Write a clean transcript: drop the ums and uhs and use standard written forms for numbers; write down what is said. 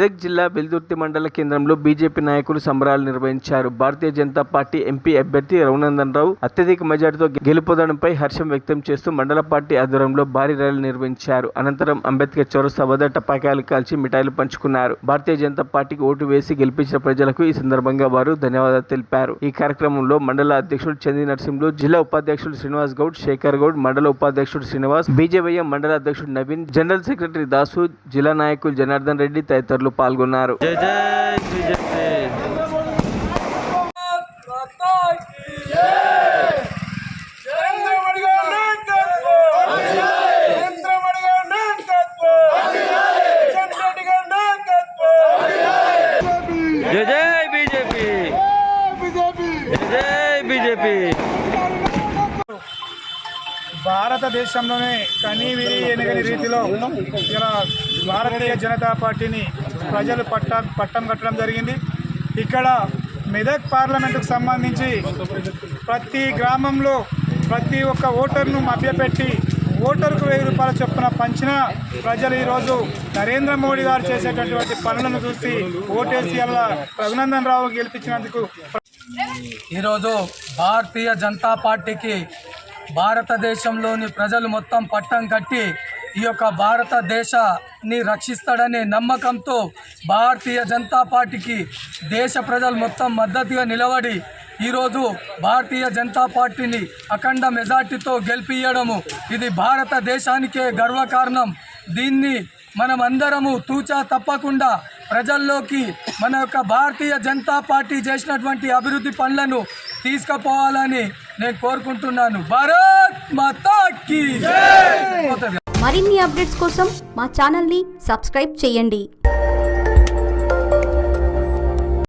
మెదక్ జిల్లా వెల్దుర్తి మండల కేంద్రంలో బీజేపీ నాయకులు సంబరాలు నిర్వహించారు. భారతీయ జనతా పార్టీ ఎంపీ అభ్యర్థి రఘునందన్ రావు అత్యధిక మెజార్టీతో గెలుపొందడంపై హర్షం వ్యక్తం చేస్తూ మండల పార్టీ ఆధ్వర్యంలో భారీ ర్యాలీ నిర్వహించారు. అనంతరం అంబేద్కర్ చౌరస్తా వద్ద టపాకాయలు కాల్చి మిఠాయిలు పంచుకున్నారు. భారతీయ జనతా పార్టీకి ఓటు వేసి గెలిపించిన ప్రజలకు ఈ సందర్భంగా వారు ధన్యవాదాలు తెలిపారు. ఈ కార్యక్రమంలో మండల అధ్యక్షుడు చంది నరసింహులు, జిల్లా ఉపాధ్యక్షుడు శ్రీనివాస్ గౌడ్, శేఖర్ గౌడ్, మండల ఉపాధ్యక్షుడు శ్రీనివాస్, బీజేవైఎం మండల అధ్యక్షుడు నవీన్, జనరల్ సెక్రటరీ దాసు, జిల్లా నాయకులు జనార్దన్ రెడ్డి తదితరులు పాల్గొన్నారు. జై జై బీజేపీ. జై జై బీజేపీ. జై బీజేపీ. భారతదేశంలోనే కనీవిని ఎనగని రీతిలో ఇలా భారతీయ జనతా పార్టీని ప్రజలు పట్టం కట్టడం జరిగింది. ఇక్కడ మెదక్ పార్లమెంటుకు సంబంధించి ప్రతి గ్రామంలో ప్రతి ఒక్క ఓటర్ను మభ్యపెట్టి ఓటరుకు 1000 రూపాయల చొప్పున పంచిన ప్రజలు ఈరోజు నరేంద్ర మోడీ గారు చేసేటటువంటి పనులను చూసి ఓటేసి అలా రఘునందన్ రావు గెలిపించినందుకు ఈరోజు భారతీయ జనతా పార్టీకి భారతదేశంలోని ప్రజలు మొత్తం పట్టం కట్టి ఈ యొక్క భారతదేశాన్ని రక్షిస్తాడనే నమ్మకంతో భారతీయ జనతా పార్టీకి దేశ ప్రజలు మొత్తం మద్దతుగా నిలబడి ఈరోజు భారతీయ జనతా పార్టీని అఖండ మెజార్టీతో గెలిపియడము ఇది భారతదేశానికే గర్వకారణం. దీన్ని మనం అందరము తూచా తప్పకుండా ప్రజల్లోకి మన యొక్క భారతీయ జనతా పార్టీ చేసినటువంటి అభివృద్ధి పనులను తీసుకుపోవాలని నేను కోరుకుంటున్నాను. భారత్ మాతా కీ జై. మరిన్ని అప్డేట్స్ కోసం మా ఛానల్ని సబ్స్క్రైబ్ చేయండి.